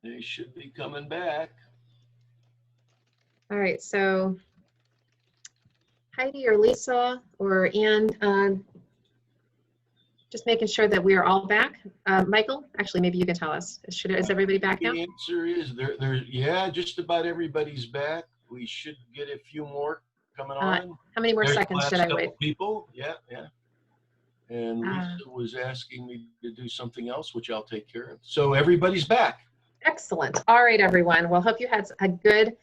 They should be coming back. All right, so Heidi or Lisa or Ann, just making sure that we are all back. Michael, actually, maybe you can tell us. Is everybody back now? The answer is yeah, just about everybody's back. We should get a few more coming on. How many more There's seconds the should last I wait? couple people. Yeah. And Lisa was asking me to do something else, which I'll take care of. So everybody's back. Excellent. All right, everyone. Well, hope you had a good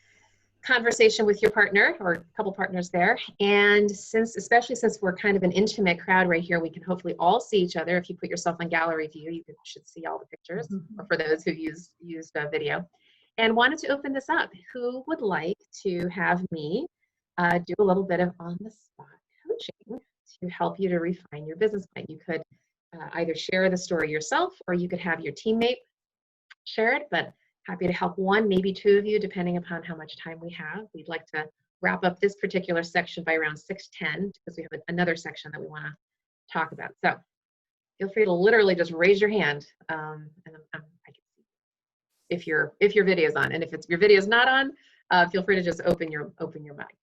conversation with your partner or a couple partners there. And especially since we're kind of an intimate crowd right here, we can hopefully all see each other. If you put yourself on gallery view, you should see all the pictures, or for those who used video. And wanted to open this up. Who would like to have me do a little bit of on-the-spot coaching to help you to refine your business plan? You could either share the story yourself, or you could have your teammate share it, but happy to help one, maybe two of you, depending upon how much time we have. We'd like to wrap up this particular section by around 6:10 because we have another section that we want to talk about. So feel free to literally just raise your hand, and I can see if your video's on, and if your video's not on, feel free to just open your mic.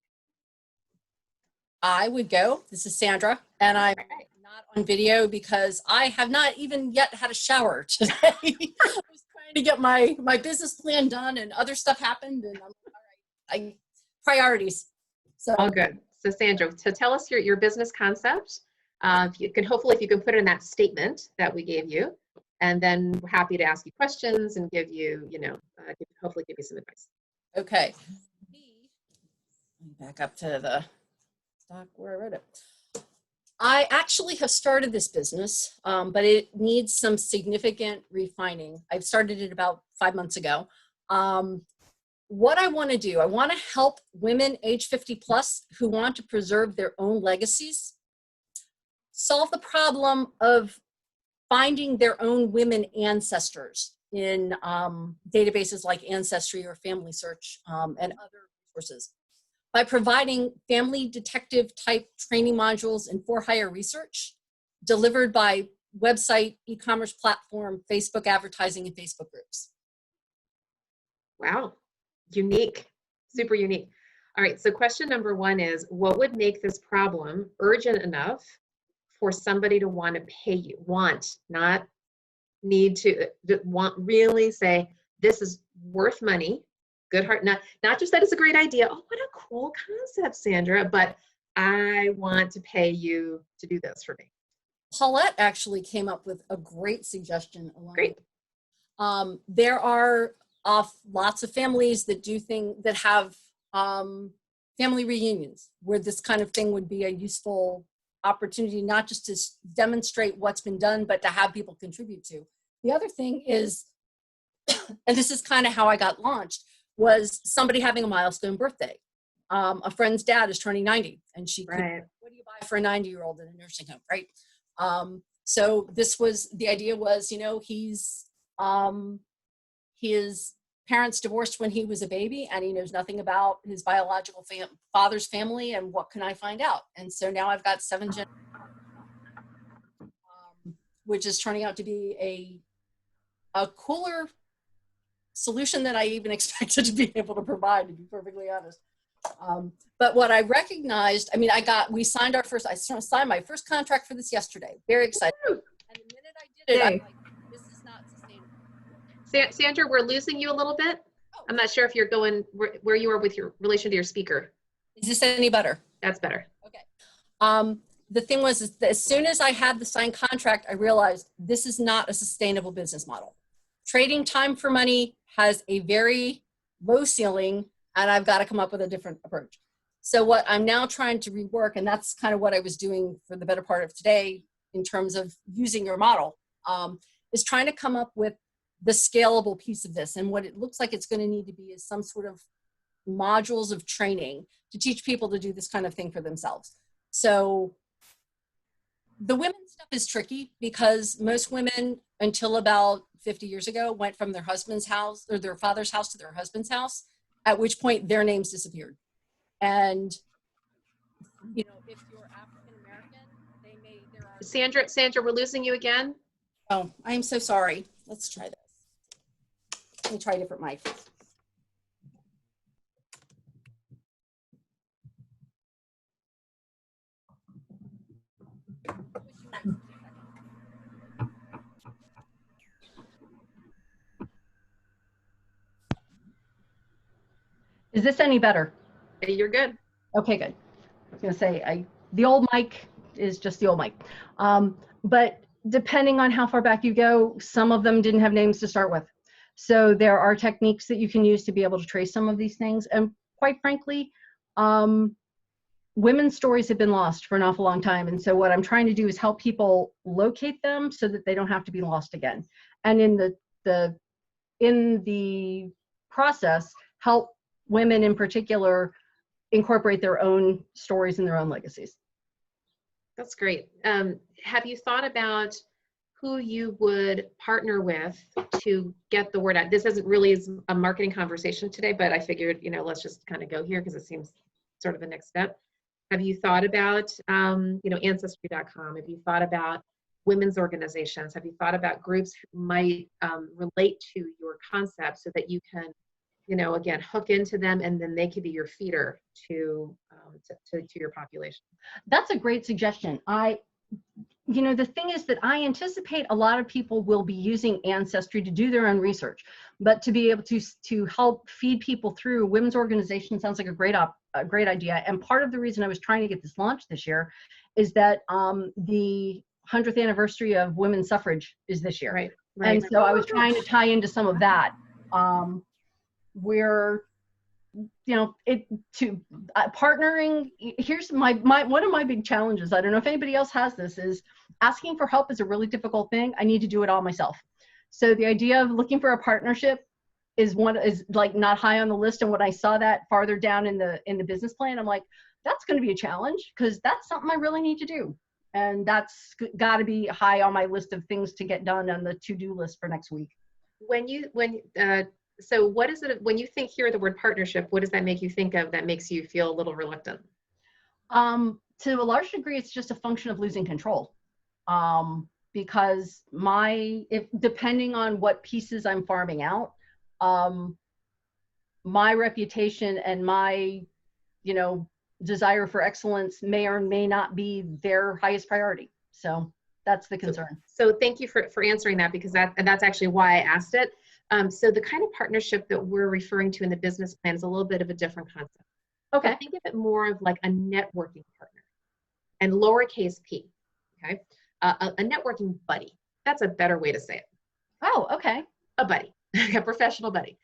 I would go. This is Sandra, and I'm not on video because I have not even yet had a shower today. I was trying to get my business plan done, and other stuff happened, and I'm all right. Priorities. So all good. So Sandra, to tell us your business concept, if you can put it in that statement that we gave you, and then we're happy to ask you questions and give you, hopefully give you some advice. Okay. Back up to the doc where I wrote it. I actually have started this business, but it needs some significant refining. I've started it about 5 months ago. What I want to do, I want to help women age 50 plus who want to preserve their own legacies, solve the problem of finding their own women ancestors in databases like Ancestry or Family Search and other resources, by providing family detective type training modules and for-hire research delivered by website, e-commerce platform, Facebook advertising, and Facebook groups. Wow, unique, super unique. All right, so question number one is, what would make this problem urgent enough for somebody to want to pay you? Want, not need to, want, really say, this is worth money. Good heart, not just that it's a great idea. Oh, what a cool concept, Sandra, but I want to pay you to do this for me. Paulette actually came up with a great suggestion. Great. There are lots of families that that have family reunions where this kind of thing would be a useful opportunity, not just to demonstrate what's been done, but to have people contribute to. The other thing is, and this is kind of how I got launched, was somebody having a milestone birthday. A friend's dad is turning 90, and she could, what do you buy for a 90-year-old in a nursing home, right? So the idea was, his parents divorced when he was a baby, and he knows nothing about his biological father's family, and what can I find out? And so now I've got 7 generations, which is turning out to be a cooler solution than I even expected to be able to provide, to be perfectly honest. But what I recognized, I signed my first contract for this yesterday. Very excited. And the minute I did it, I'm like, this is not sustainable. Sandra, we're losing you a little bit. Oh. I'm not sure if you're going where you are with your relation to your speaker. Is this any better? That's better. Okay. The thing was, is that as soon as I had the signed contract, I realized this is not a sustainable business model. Trading time for money has a very low ceiling, and I've got to come up with a different approach. So what I'm now trying to rework, and that's kind of what I was doing for the better part of today in terms of using your model, is trying to come up with the scalable piece of this. And what it looks like it's going to need to be is some sort of modules of training to teach people to do this kind of thing for themselves. So the women stuff is tricky because most women, until about 50 years ago, went from their husband's house or their father's house to their husband's house, at which point their names disappeared. And, if you're African-American, there are... Sandra, we're losing you again. Oh, I am so sorry. Let's try this. Let me try a different mic. Is this any better? You're good. Okay, good. I was gonna say, the old mic is just the old mic. But depending on how far back you go, some of them didn't have names to start with. So there are techniques that you can use to be able to trace some of these things. And quite frankly, women's stories have been lost for an awful long time. And so what I'm trying to do is help people locate them so that they don't have to be lost again. And in the process, help women in particular incorporate their own stories and their own legacies. That's great. Have you thought about who you would partner with to get the word out? This isn't really a marketing conversation today, but I figured, let's just kind of go here because it seems sort of the next step. Have you thought about, Ancestry.com? Have you thought about women's organizations? Have you thought about groups who might relate to your concept so that you can, again, hook into them, and then they could be your feeder to your population? That's a great suggestion. The thing is that I anticipate a lot of people will be using Ancestry to do their own research, but to be able to help feed people through women's organization sounds like a great idea. And part of the reason I was trying to get this launched this year is that the 100th anniversary of women's suffrage is this year. Right. And so I was trying to tie into some of that. Where partnering, here's my one of my big challenges. I don't know if anybody else has this, is asking for help is a really difficult thing. I need to do it all myself. So the idea of looking for a partnership is like not high on the list. And when I saw that farther down in the business plan, I'm like, that's going to be a challenge, because that's something I really need to do. And that's got to be high on my list of things to get done on the to-do list for next week. So what is it, when you hear the word partnership, what does that make you think of that makes you feel a little reluctant? To a large degree, it's just a function of losing control. Because depending on what pieces I'm farming out, my reputation and my, desire for excellence may or may not be their highest priority. So that's the concern. So thank you for answering that, because that's actually why I asked it. So the kind of partnership that we're referring to in the business plan is a little bit of a different concept. Okay. So think of it more of like a networking partner, and lowercase p, okay? A networking buddy. That's a better way to say it. Oh, okay. A buddy, a professional buddy,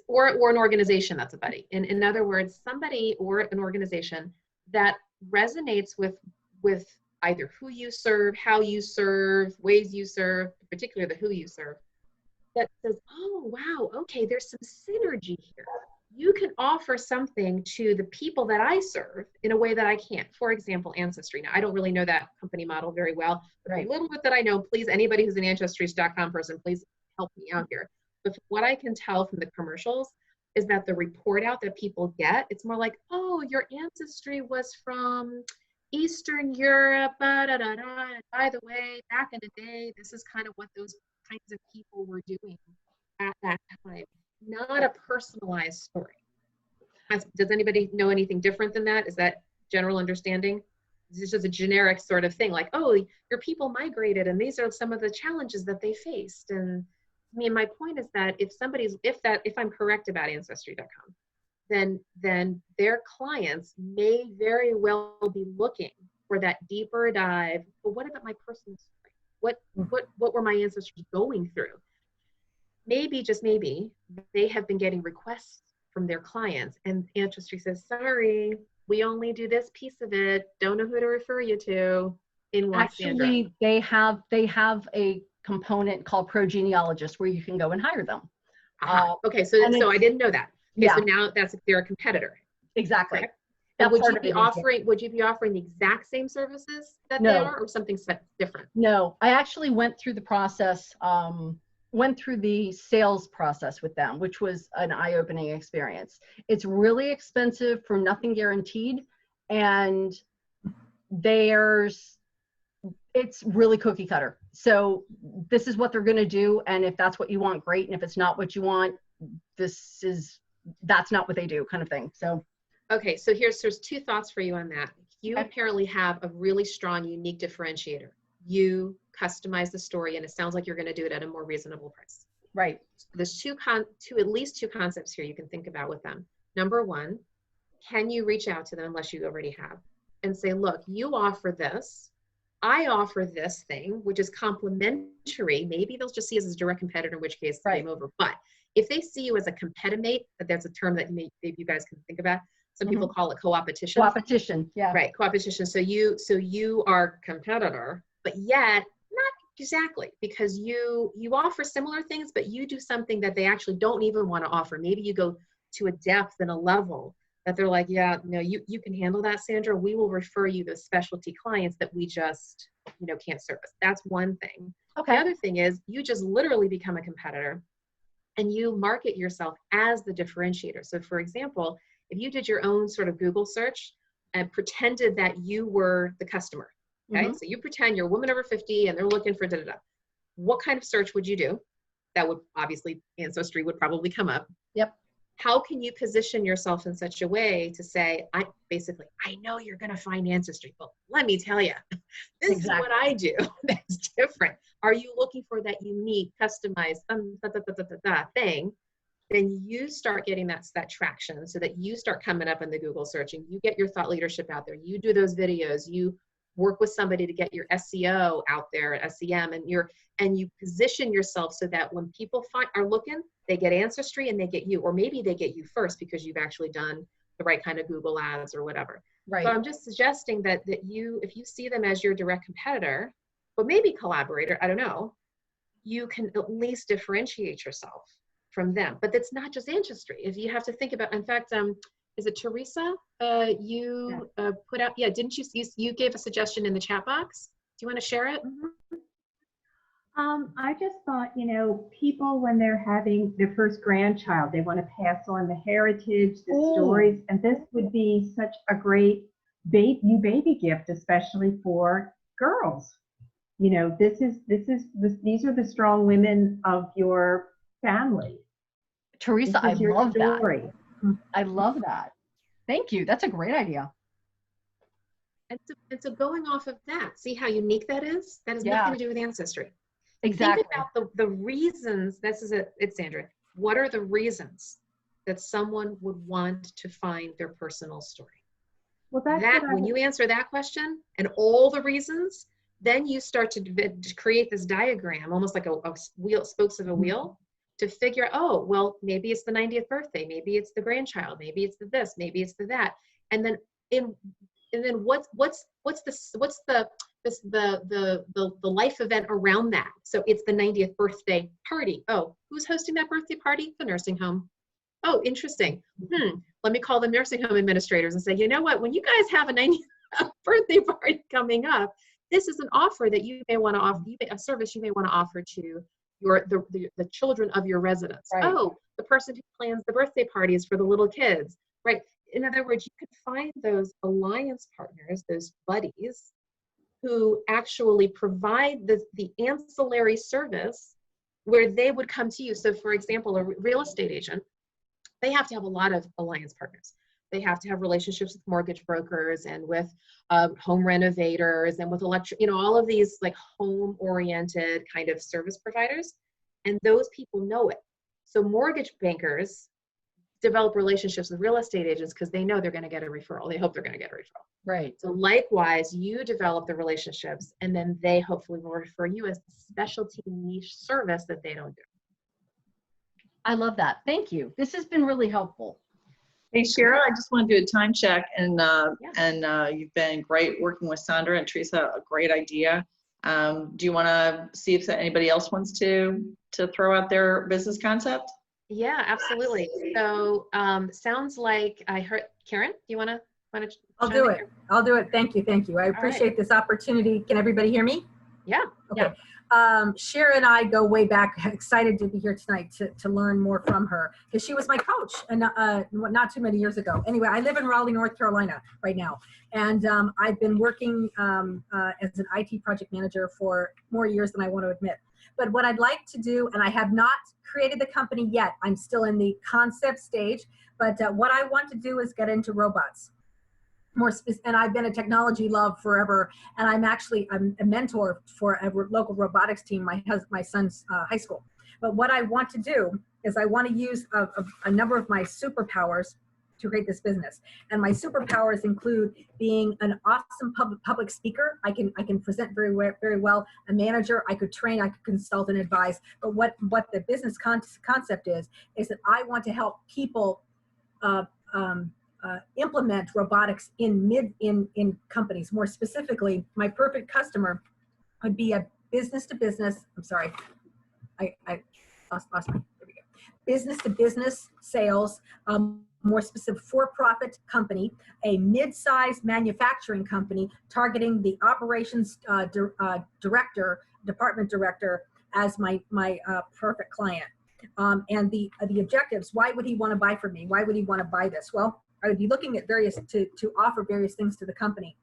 or an organization that's a buddy. In other words, somebody or an organization that resonates with either who you serve, how you serve, ways you serve, particularly the who you serve, that says, oh, wow, okay, there's some synergy here. You can offer something to the people that I serve in a way that I can't. For example, Ancestry. Now, I don't really know that company model very well, but right. A little bit that I know, please, anybody who's an Ancestry.com person, please help me out here. But what I can tell from the commercials is that the report out that people get, it's more like, oh, your ancestry was from Eastern Europe, By the way, back in the day, this is kind of what those kinds of people were doing at that time. Not a personalized story. Does anybody know anything different than that? Is that general understanding? This is a generic sort of thing, like, oh, your people migrated and these are some of the challenges that they faced. And I mean, my point is that if I'm correct about Ancestry.com, then their clients may very well be looking for that deeper dive. But what about my personal story? What were my ancestors going through? Maybe, just maybe, they have been getting requests from their clients, and Ancestry says, sorry, we only do this piece of it. Don't know who to refer you to in Los Angeles. Actually, they have a component called Progenealogist where you can go and hire them. Okay, so I didn't know that. Okay, yeah. So now they're a competitor. Exactly. Would you be offering the exact same services that they are, or something different? No, I actually went through the process, went through the sales process with them, which was an eye-opening experience. It's really expensive for nothing guaranteed, and it's really cookie cutter. So this is what they're going to do, and if that's what you want, great, and if it's not what you want, that's not what they do, kind of thing. So okay, so there's two thoughts for you on that. You apparently have a really strong, unique differentiator. You customize the story, and it sounds like you're going to do it at a more reasonable price. right. There's at least two concepts here you can think about with them. Number one, can you reach out to them, unless you already have, and say, look, you offer this, I offer this thing, which is complementary. Maybe they'll just see us as a direct competitor, in which case game over. But if they see you as a competitor, that's a term that maybe you guys can think about. Some people call it co-opetition. Co-opetition, yeah. Right, co-opetition. So you are competitor, but yet not exactly, because you offer similar things, but you do something that they actually don't even want to offer. Maybe you go to a depth and a level that they're like, yeah, no, you can handle that, Sandra. We will refer you to specialty clients that we just, can't service. That's one thing. Okay. The other thing is you just literally become a competitor and you market yourself as the differentiator. So for example, if you did your own sort of Google search and pretended that you were the customer, okay? So you pretend you're a woman over 50 and they're looking for da-da-da. What kind of search would you do? That would obviously, Ancestry would probably come up. Yep. How can you position yourself in such a way to say, I know you're going to find Ancestry, but let me tell you, this is what I do that's different. Are you looking for that unique, customized thing? Then you start getting that traction, so that you start coming up in the Google search and you get your thought leadership out there. You do those videos, you work with somebody to get your SEO out there, SEM, and you position yourself so that when people are looking, they get Ancestry and they get you, or maybe they get you first because you've actually done the right kind of Google ads or whatever. Right. So I'm just suggesting that if you see them as your direct competitor, but maybe collaborator, I don't know, you can at least differentiate yourself from them. But that's not just Ancestry. If you have to think about, in fact, is it Teresa? Put out, didn't you gave a suggestion in the chat box? Do you want to share it? I just thought, people, when they're having their first grandchild, they want to pass on the heritage, the stories, and this would be such a great new baby gift, especially for girls. These are the strong women of your family. Teresa, I love that. I love that. Thank you. That's a great idea. And so going off of that, see how unique that is? That has nothing to do with Ancestry. Exactly. Think about the reasons. It's Sandra. What are the reasons that someone would want to find their personal story? Well, when you answer that question and all the reasons, then you start to create this diagram, almost like a wheel, spokes of a wheel, to figure, oh, well, maybe it's the 90th birthday, maybe it's the grandchild, maybe it's the this, maybe it's the that, and then what's the life event around that? So it's the 90th birthday party. Oh, who's hosting that birthday party? The nursing home. Oh, interesting. Let me call the nursing home administrators and say, you know what? When you guys have a 90th birthday party coming up, this is an offer that you may want to offer, a service you may want to offer to the children of your residents. Right. Oh, the person who plans the birthday parties for the little kids, right? In other words, you could find those alliance partners, those buddies, who actually provide the ancillary service where they would come to you. So for example, a real estate agent, they have to have a lot of alliance partners. They have to have relationships with mortgage brokers and with home renovators and with all of these like home-oriented kind of service providers. And those people know it. So mortgage bankers develop relationships with real estate agents because they know they're going to get a referral. They hope they're going to get a referral. Right. So likewise, you develop the relationships and then they hopefully will refer you as the specialty niche service that they don't do. I love that. Thank you. This has been really helpful. Hey, Cheryl, I just want to do a time check, and you've been great working with Sandra and Teresa, a great idea. Do you want to see if anybody else wants to throw out their business concept? Yeah, absolutely. So sounds like I heard, Karen, do you want to I'll do it. I'll do it. Thank you. I appreciate this opportunity. Can everybody hear me? Yeah. Okay. Yeah. Shara and I go way back. Excited to be here tonight to learn more from her because she was my coach and not too many years ago. Anyway, I live in Raleigh, North Carolina right now, and I've been working as an IT project manager for more years than I want to admit. But what I'd like to do, and I have not created the company yet, I'm still in the concept stage, but what I want to do is get into robots. And I've been a technology love forever, and I'm a mentor for a local robotics team, my son's high school. But what I want to do is I want to use a number of my superpowers to create this business. And my superpowers include being an awesome public speaker. I can present very well. A manager, I could train, I could consult and advise. But what the business concept is that I want to help people implement robotics in companies. More specifically, my perfect customer would be a business to business. I'm sorry, I lost my. There we go. Business to business sales. More specific, for-profit company, a mid-sized manufacturing company targeting the operations department director as my perfect client. And the objectives. Why would he want to buy from me? Why would he want to buy this? Well, I would be looking at to offer various things to the company,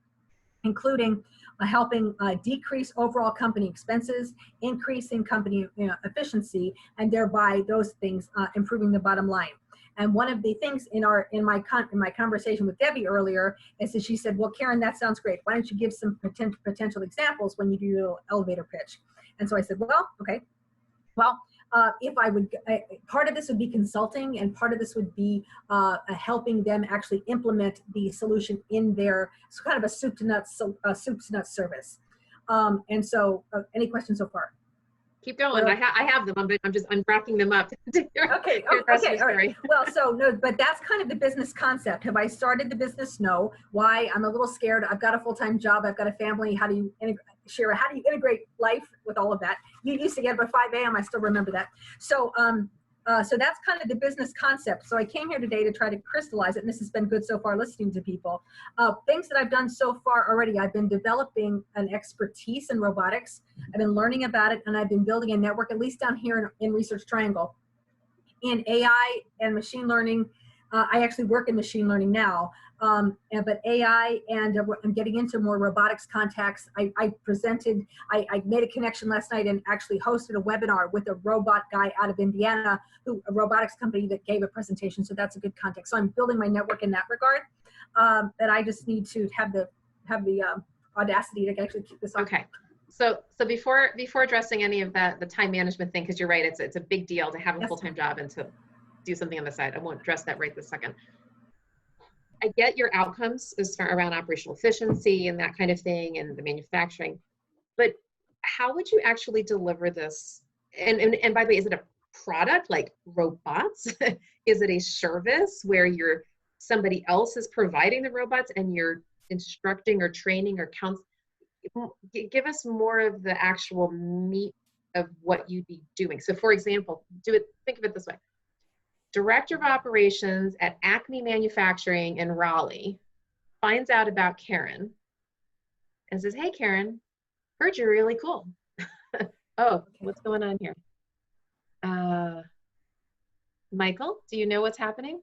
including helping decrease overall company expenses, increasing company efficiency, and thereby those things improving the bottom line. And one of the things in my conversation with Debbie earlier is that she said, well, Karen, that sounds great. Why don't you give some potential examples when you do your elevator pitch? And so I said, well, okay. Well, if I would, part of this would be consulting, and part of this would be helping them actually implement the solution in their kind of a soup to nuts service. And so, any questions so far? Keep going. I have them. I'm wrapping them up. Okay. All right. Well, so no, but that's kind of the business concept. Have I started the business? No. Why? I'm a little scared. I've got a full-time job. I've got a family. How do you integrate life with all of that? You used to get up at 5 a.m. I still remember that. So, so that's kind of the business concept. So I came here today to try to crystallize it, and this has been good so far listening to people. Things that I've done so far already, I've been developing an expertise in robotics. I've been learning about it, and I've been building a network, at least down here in Research Triangle. In AI and machine learning, I actually work in machine learning now, but AI, and I'm getting into more robotics contacts. I made a connection last night and actually hosted a webinar with a robot guy out of Indiana, a robotics company that gave a presentation. So that's a good context. So I'm building my network in that regard. That I just need to have the audacity to actually keep this on. Okay. So before addressing any of the time management thing, because you're right, it's a big deal to have a full-time job and to do something on the side. I won't address that right this second. I get your outcomes as far around operational efficiency and that kind of thing and the manufacturing, but how would you actually deliver this? And by the way, is it a product like robots? Is it a service where somebody else is providing the robots and you're instructing or training or counseling? Give us more of the actual meat of what you'd be doing. So for example, think of it this way. Director of operations at Acme Manufacturing in Raleigh finds out about Karen and says, hey, Karen, heard you're really cool. Oh, what's going on here? Michael, do you know what's happening?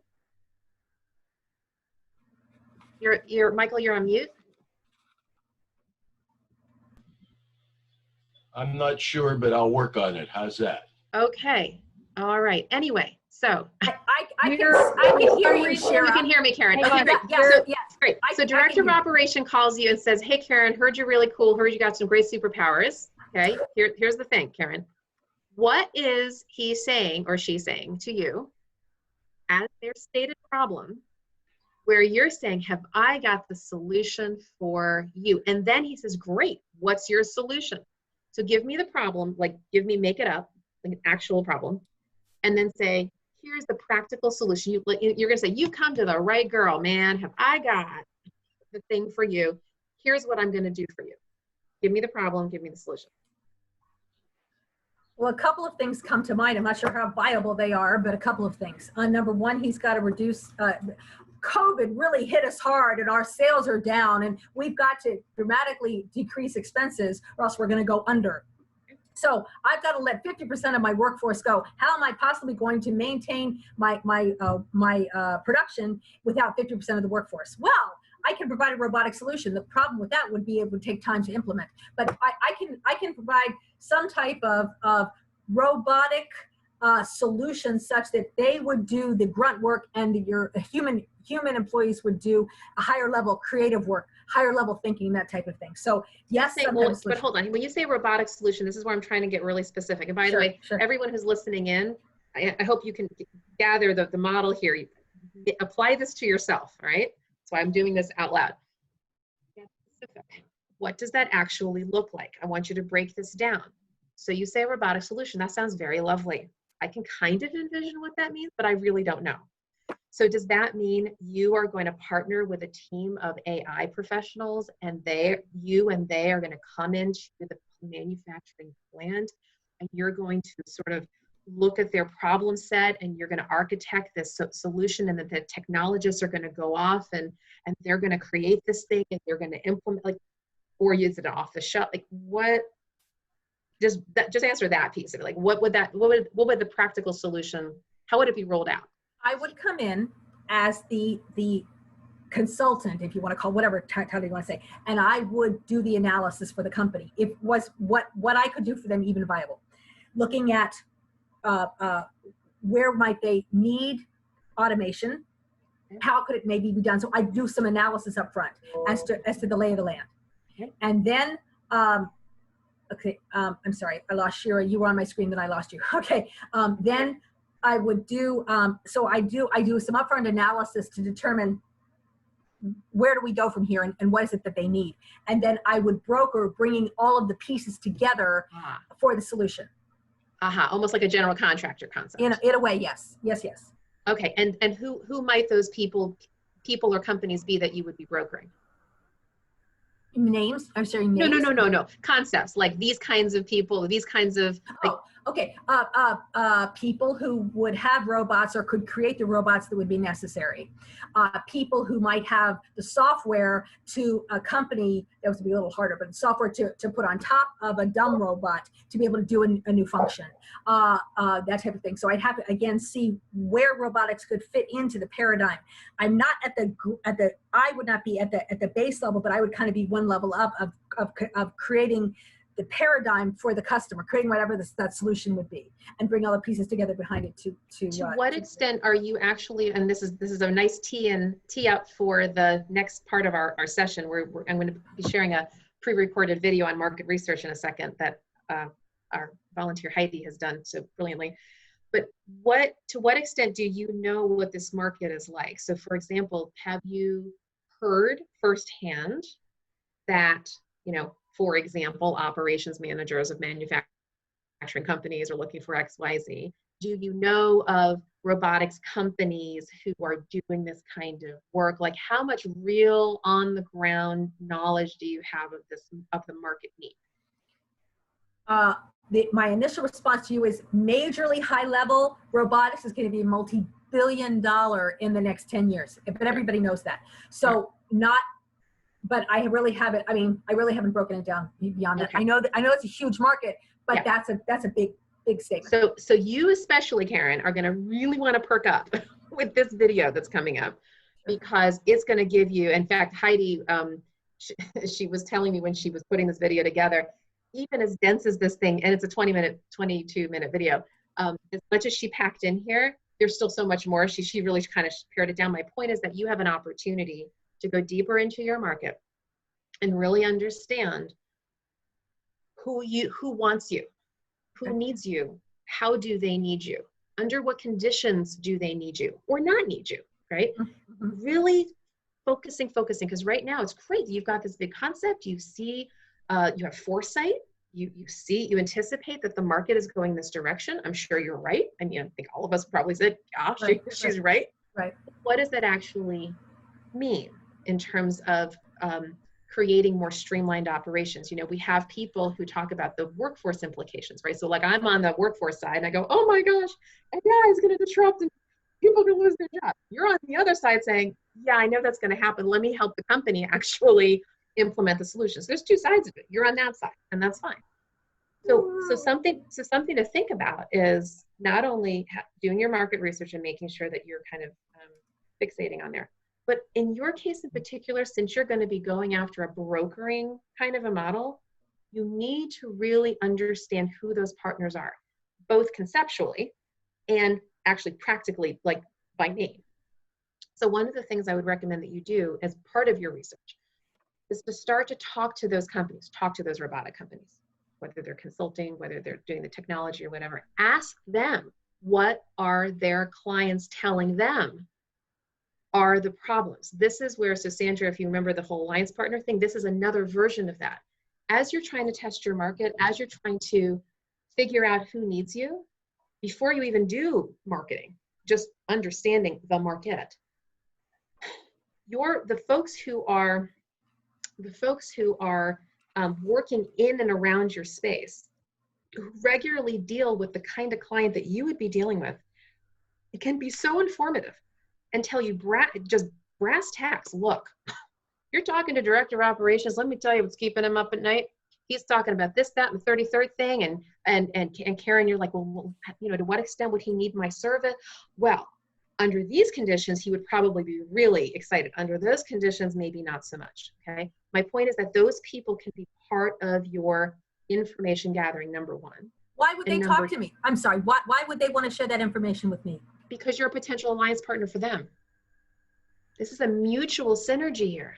Michael, you're on mute. I'm not sure, but I'll work on it. How's that? Okay. All right. Anyway, so I can hear you, Shara. You can hear me, Karen. Okay, great. Great. So Director of Operation calls you and says, hey, Karen, heard you're really cool. Heard you got some great superpowers. Okay. Here's the thing, Karen. What is he saying or she saying to you as their stated problem where you're saying, have I got the solution for you? And then he says, great. What's your solution? So give me the problem, make it up, like an actual problem, and then say, here's the practical solution. You're going to say, you come to the right girl, man. Have I got the thing for you? Here's what I'm going to do for you. Give me the problem, give me the solution. Well, a couple of things come to mind. I'm not sure how viable they are, but a couple of things. Number one, he's got to reduce, COVID really hit us hard and our sales are down and we've got to dramatically decrease expenses or else we're going to go under. So I've got to let 50% of my workforce go. How am I possibly going to maintain my production without 50% of the workforce? Well, I can provide a robotic solution. The problem with that would be it would take time to implement. But I can provide some type of robotic solution such that they would do the grunt work and your human employees would do a higher level creative work, higher level thinking, that type of thing. So yes, well, but hold on. When you say robotic solution, this is where I'm trying to get really specific. And by the way, everyone who's listening in, I hope you can gather the model here. You apply this to yourself, all right? So I'm doing this out loud. Get specific. What does that actually look like? I want you to break this down. So you say a robotic solution. That sounds very lovely. I can kind of envision what that means, but I really don't know. So does that mean you are going to partner with a team of AI professionals and you and they are going to come into the manufacturing plant and you're going to sort of look at their problem set and you're going to architect this solution, and that the technologists are going to go off and they're going to create this thing and they're going to implement, like, or use it off the shelf? Like, what, just answer that piece of it. Like, what would the practical solution, how would it be rolled out? I would come in as the consultant, if you want to call whatever title you want to say, and I would do the analysis for the company. If was what I could do for them even viable, looking at where might they need automation, how could it maybe be done. So I do some analysis up front as to the lay of the land, and then okay, I'm sorry, I lost Shira. You were on my screen, then I lost you. Okay, then I would do, so I do some upfront analysis to determine where do we go from here and what is it that they need. And then I would broker bringing all of the pieces together for the solution. Almost like a general contractor concept. In a way, yes. Yes, yes. Okay, and who might those people or companies be that you would be brokering? Names? I'm sorry, names? No. Concepts, like these kinds of people, these kinds of, like, okay. People who would have robots or could create the robots that would be necessary. People who might have the software to accompany, that would be a little harder, but software to put on top of a dumb robot to be able to do a new function, that type of thing. So I'd have to, again, see where robotics could fit into the paradigm. I'm not I would not be at the base level, but I would kind of be one level up of creating the paradigm for the customer, creating whatever that solution would be, and bring all the pieces together behind it to what extent are you actually, and this is a nice tee up for the next part of our session, where I'm going to be sharing a pre-recorded video on market research in a second that our volunteer Heidi has done so brilliantly. But to what extent do you know what this market is like? So for example, have you heard firsthand that, for example, operations managers of manufacturing companies are looking for XYZ? Do you know of robotics companies who are doing this kind of work? Like, how much real on the ground knowledge do you have of the market need? My initial response to you is majorly high level. Robotics is going to be multi-billion-dollar in the next 10 years, but everybody knows that. So but I really haven't broken it down beyond that. I know it's a huge market, but that's a big statement. So you especially, Karen, are going to really want to perk up with this video that's coming up, because it's going to give you, in fact, Heidi, she was telling me when she was putting this video together, even as dense as this thing, and it's a 22-minute video, as much as she packed in here, there's still so much more. She really kind of pared it down. My point is that you have an opportunity to go deeper into your market and really understand who wants you, who needs you, how do they need you, under what conditions do they need you or not need you, right? Mm-hmm. Really focusing, because right now it's great. You've got this big concept, you see, you have foresight, you anticipate that the market is going this direction. I'm sure you're right. I mean, I think all of us probably said, yeah, she's right. Right. What does that actually mean in terms of creating more streamlined operations? We have people who talk about the workforce implications, right? So like, I'm on the workforce side and I go, oh my gosh, AI is going to disrupt and people are going to lose their job. You're on the other side saying, yeah, I know that's going to happen. Let me help the company actually implement the solutions. There's two sides of it. You're on that side, and that's fine. So something to think about is not only doing your market research and making sure that you're kind of fixating on there, But in your case in particular, since you're going to be going after a brokering kind of a model, you need to really understand who those partners are, both conceptually and actually practically, like by name. So one of the things I would recommend that you do as part of your research is to start to talk to those companies, talk to those robotic companies, whether they're consulting, whether they're doing the technology or whatever. Ask them, what are their clients telling them are the problems? This is where, so Sandra, if you remember the whole alliance partner thing, this is another version of that. As you're trying to test your market, as you're trying to figure out who needs you, before you even do marketing, just understanding the market, the folks who are working in and around your space, who regularly deal with the kind of client that you would be dealing with, it can be so informative and tell you just brass tacks. Look, you're talking to director of operations. Let me tell you what's keeping him up at night. He's talking about this, that, and the 33rd thing. And Karen, you're like, well, you know, to what extent would he need my service? Well, under these conditions, he would probably be really excited. Under those conditions, maybe not so much, okay? My point is that those people can be part of your information gathering, number one. Why would they talk to me? I'm sorry, why would they want to share that information with me? Because you're a potential alliance partner for them. This is a mutual synergy here.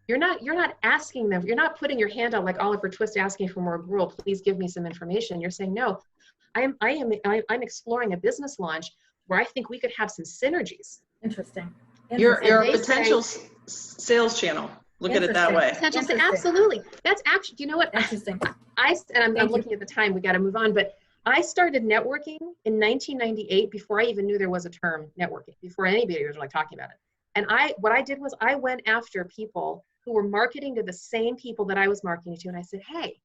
You're not asking them, you're not putting your hand out like Oliver Twist asking for more gruel, please give me some information. You're saying, no, I'm exploring a business launch where I think we could have some synergies. Interesting. You're a potential sales channel. Look at it that way. Absolutely. That's actually, you know what? Interesting. I'm looking at the time, we got to move on, but I started networking in 1998 before I even knew there was a term networking, before anybody was like talking about it. And what I did was I went after people who were marketing to the same people that I was marketing to. And I said, hey,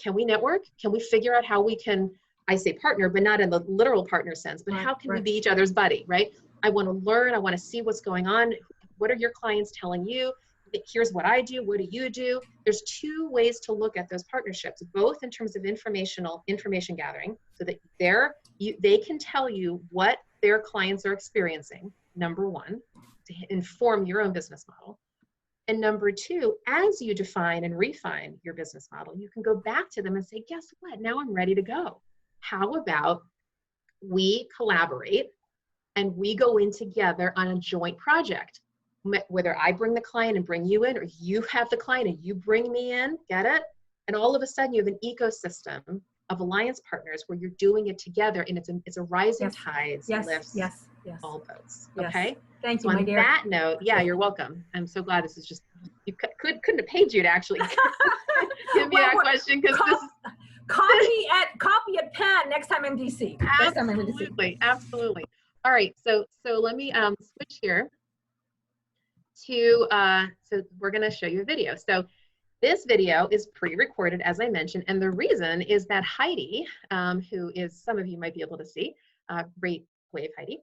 can we network? Can we figure out how we can, I say partner, but not in the literal partner sense, but how can we be each other's buddy, right? I want to learn. I want to see what's going on. What are your clients telling you? Here's what I do. What do you do? There's two ways to look at those partnerships, both in terms of information gathering, so that they can tell you what their clients are experiencing, number one, to inform your own business model. And number two, as you define and refine your business model, you can go back to them and say, guess what? Now I'm ready to go. How about we collaborate and we go in together on a joint project? Whether I bring the client and bring you in, or you have the client and you bring me in, get it? And all of a sudden you have an ecosystem of alliance partners where you're doing it together, and it's a rising tide lifts all boats. Okay. Thank you, so my on dear. that note, yeah, you're welcome. I'm so glad this is just, you couldn't have paid you to actually give me that question, because this is copy at pen next time in DC. Absolutely. All right, so let me switch here to so we're going to show you a video. So this video is pre-recorded, as I mentioned, and the reason is that Heidi, who is, some of you might be able to see, great wave Heidi,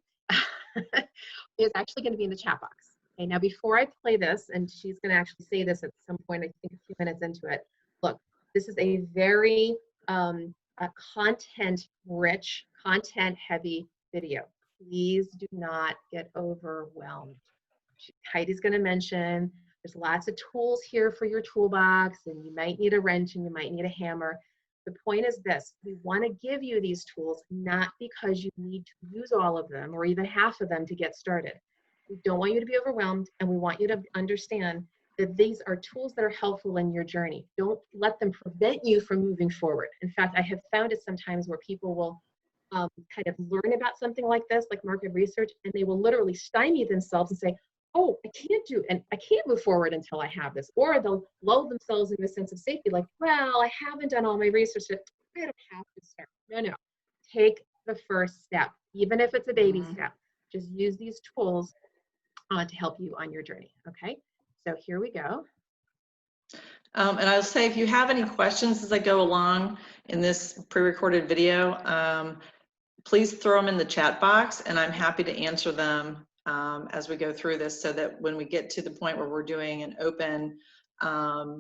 is actually going to be in the chat box. Okay, now before I play this, and she's going to actually say this at some point, I think a few minutes into it, look, this is a very content-rich, content-heavy video. Please do not get overwhelmed. Heidi's going to mention there's lots of tools here for your toolbox, and you might need a wrench and you might need a hammer. The point is this: we want to give you these tools not because you need to use all of them or even half of them to get started. We don't want you to be overwhelmed, and we want you to understand that these are tools that are helpful in your journey. Don't let them prevent you from moving forward. In fact, I have found it sometimes where people will kind of learn about something like this, like market research, and they will literally stymie themselves and say, oh, I can't move forward until I have this. Or they'll lull themselves into a sense of safety, like, well, I haven't done all my research yet. I don't have to start. No. Take the first step, even if it's a baby step. Just use these tools to help you on your journey, okay? So here we go. And I'll say, if you have any questions as I go along in this pre-recorded video, please throw them in the chat box, and I'm happy to answer them as we go through this, so that when we get to the point where we're doing an open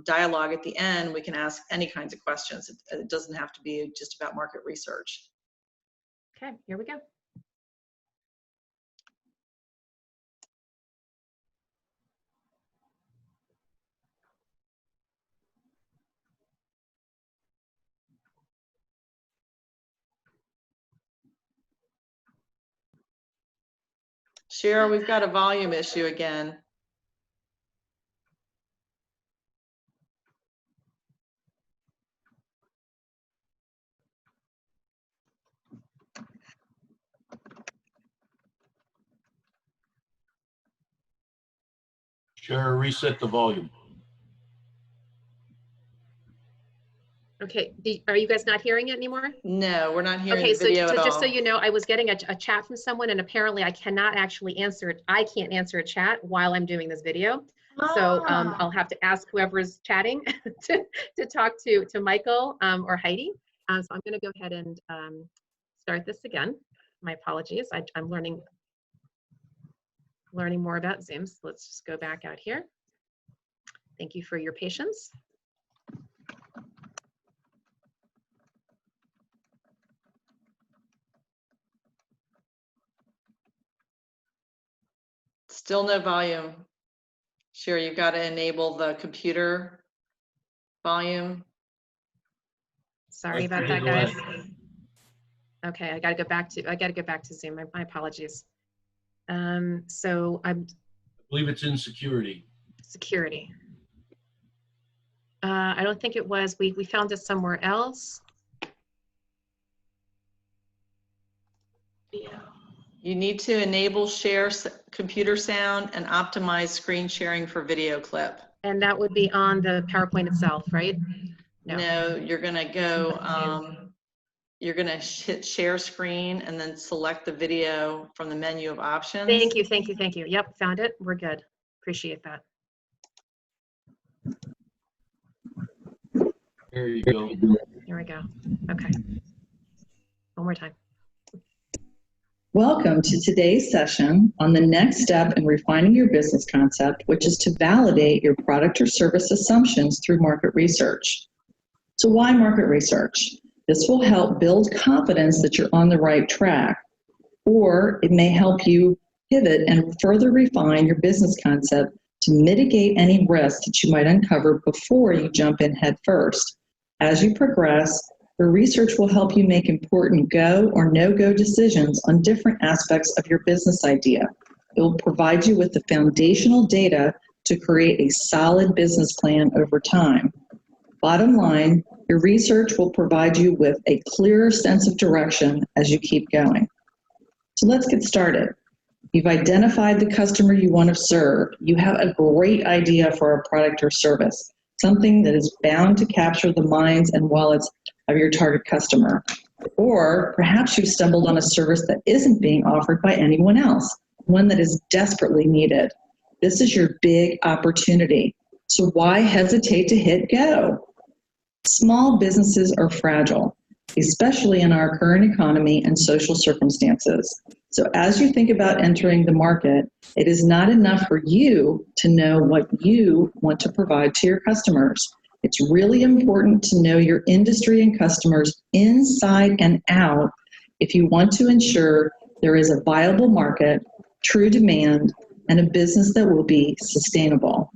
dialogue at the end, we can ask any kinds of questions. It doesn't have to be just about market research. Okay, here we go. Cheryl, we've got a volume issue again. Share, reset the volume. Okay, are you guys not hearing it anymore? No, we're not hearing Okay, the video so at all. just so you know, I was getting a chat from someone, and apparently I cannot actually answer it. I can't answer a chat while I'm doing this video. So I'll have to ask whoever's chatting to talk to Michael or Heidi. So I'm going to go ahead and start this again. My apologies. I'm learning more about Zoom. So let's just go back out here. Thank you for your patience. Still no volume. Sure, you've got to enable the computer volume. Sorry about that, guys. Okay, I got to go back to Zoom. My apologies. So I believe it's in security. Security. I don't think it was. We found it somewhere else. Yeah. You need to enable share computer sound and optimize screen sharing for video clip. And that would be on the PowerPoint itself, right? No, you're gonna go, you're gonna hit share screen and then select the video from the menu of options. Thank you, thank you, thank you. Yep, found it. We're good. Appreciate that. There you go. Here we go. Okay. One more time. Welcome to today's session on the next step in refining your business concept, which is to validate your product or service assumptions through market research. So why market research? This will help build confidence that you're on the right track, or it may help you pivot and further refine your business concept to mitigate any risks that you might uncover before you jump in head first. As you progress, the research will help you make important go or no-go decisions on different aspects of your business idea. It will provide you with the foundational data to create a solid business plan over time. Bottom line, your research will provide you with a clearer sense of direction as you keep going. So let's get started. You've identified the customer you want to serve. You have a great idea for a product or service, something that is bound to capture the minds and wallets of your target customer. Or perhaps you've stumbled on a service that isn't being offered by anyone else, one that is desperately needed. This is your big opportunity. So why hesitate to hit go? Small businesses are fragile, especially in our current economy and social circumstances. So as you think about entering the market, it is not enough for you to know what you want to provide to your customers. It's really important to know your industry and customers inside and out if you want to ensure there is a viable market, true demand, and a business that will be sustainable.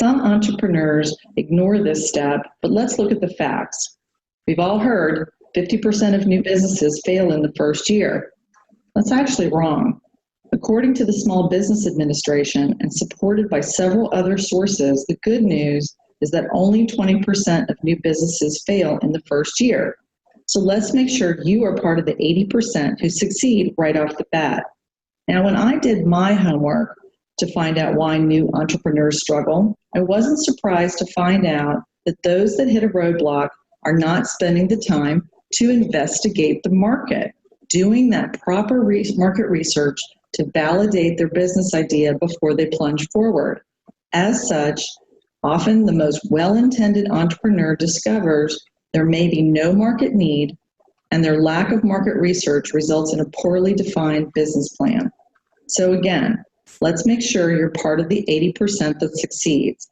Some entrepreneurs ignore this step, but let's look at the facts. We've all heard 50% of new businesses fail in the first year. That's actually wrong. According to the Small Business Administration and supported by several other sources, the good news is that only 20% of new businesses fail in the first year. So let's make sure you are part of the 80% who succeed right off the bat. Now, when I did my homework to find out why new entrepreneurs struggle, I wasn't surprised to find out that those that hit a roadblock are not spending the time to investigate the market, doing that proper market research to validate their business idea before they plunge forward. As such, often the most well-intended entrepreneur discovers there may be no market need, and their lack of market research results in a poorly defined business plan. So again, let's make sure you're part of the 80% that succeeds.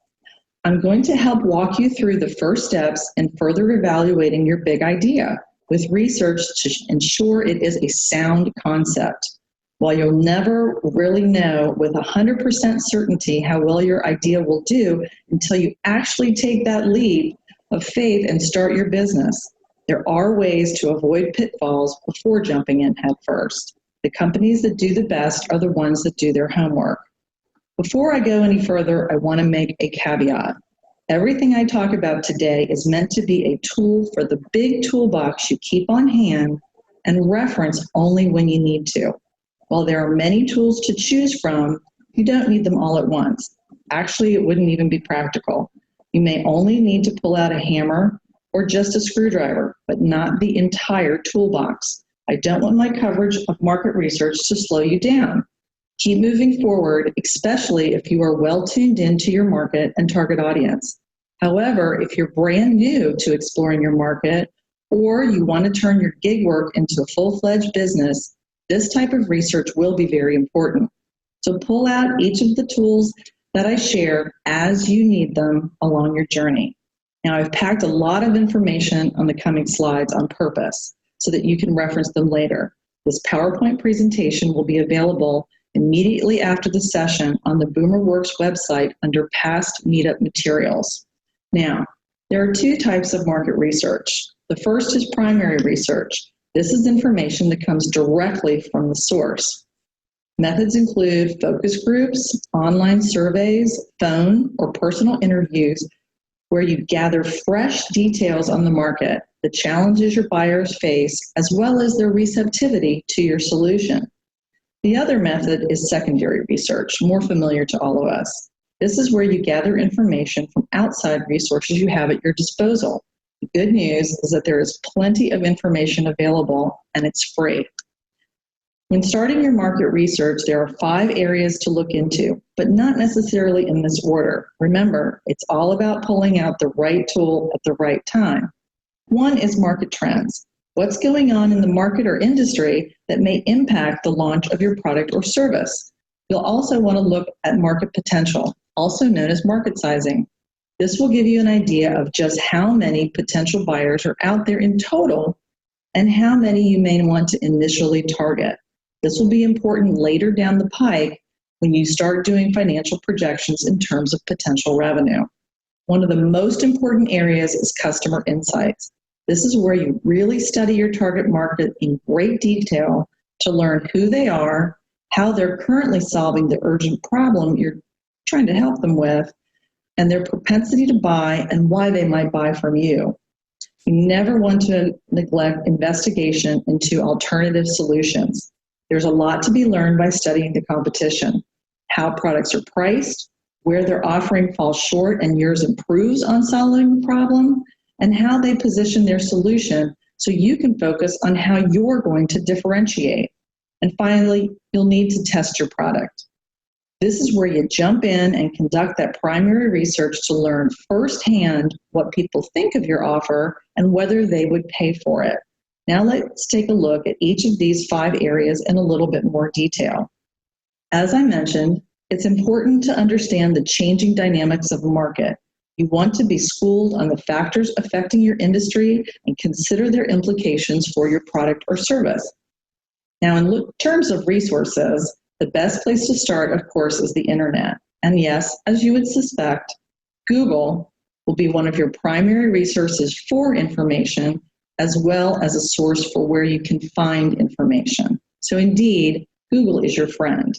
I'm going to help walk you through the first steps in further evaluating your big idea with research to ensure it is a sound concept. While you'll never really know with 100% certainty how well your idea will do until you actually take that leap of faith and start your business, there are ways to avoid pitfalls before jumping in head first. The companies that do the best are the ones that do their homework. Before I go any further, I want to make a caveat. Everything I talk about today is meant to be a tool for the big toolbox you keep on hand and reference only when you need to. While there are many tools to choose from, you don't need them all at once. Actually, it wouldn't even be practical. You may only need to pull out a hammer or just a screwdriver, but not the entire toolbox. I don't want my coverage of market research to slow you down. Keep moving forward, especially if you are well tuned into your market and target audience. However, if you're brand new to exploring your market or you want to turn your gig work into a full-fledged business, this type of research will be very important. So pull out each of the tools that I share as you need them along your journey. Now, I've packed a lot of information on the coming slides on purpose so that you can reference them later. This PowerPoint presentation will be available immediately after the session on the BoomerWorks website under past Meetup materials. Now, there are two types of market research. The first is primary research. This is information that comes directly from the source. Methods include focus groups, online surveys, phone or personal interviews where you gather fresh details on the market, the challenges your buyers face, as well as their receptivity to your solution. The other method is secondary research, more familiar to all of us. This is where you gather information from outside resources you have at your disposal. The good news is that there is plenty of information available and it's free. When starting your market research, there are 5 areas to look into, but not necessarily in this order. Remember, it's all about pulling out the right tool at the right time. One is market trends. What's going on in the market or industry that may impact the launch of your product or service? You'll also want to look at market potential, also known as market sizing. This will give you an idea of just how many potential buyers are out there in total and how many you may want to initially target. This will be important later down the pike when you start doing financial projections in terms of potential revenue. One of the most important areas is customer insights. This is where you really study your target market in great detail to learn who they are, how they're currently solving the urgent problem you're trying to help them with, and their propensity to buy and why they might buy from you. You never want to neglect investigation into alternative solutions. There's a lot to be learned by studying the competition, how products are priced, where their offering falls short and yours improves on solving the problem, and how they position their solution so you can focus on how you're going to differentiate. And finally, you'll need to test your product. This is where you jump in and conduct that primary research to learn firsthand what people think of your offer and whether they would pay for it. Now let's take a look at each of these 5 areas in a little bit more detail. As I mentioned, it's important to understand the changing dynamics of the market. You want to be schooled on the factors affecting your industry and consider their implications for your product or service. Now, in terms of resources, the best place to start, of course, is the internet. And yes, as you would suspect, Google will be one of your primary resources for information, as well as a source for where you can find information. So indeed, Google is your friend.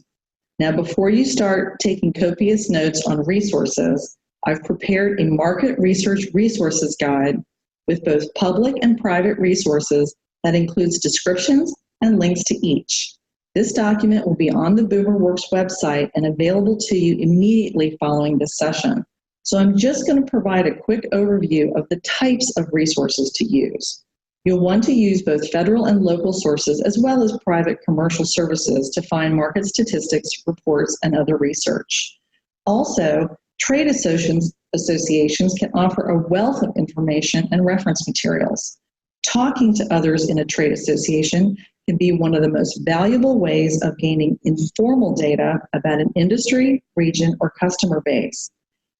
Now, before you start taking copious notes on resources, I've prepared a market research resources guide with both public and private resources that includes descriptions and links to each. This document will be on the BoomerWorks website and available to you immediately following this session. So I'm just going to provide a quick overview of the types of resources to use. You'll want to use both federal and local sources as well as private commercial services to find market statistics, reports, and other research. Also, trade associations can offer a wealth of information and reference materials. Talking to others in a trade association can be one of the most valuable ways of gaining informal data about an industry, region, or customer base.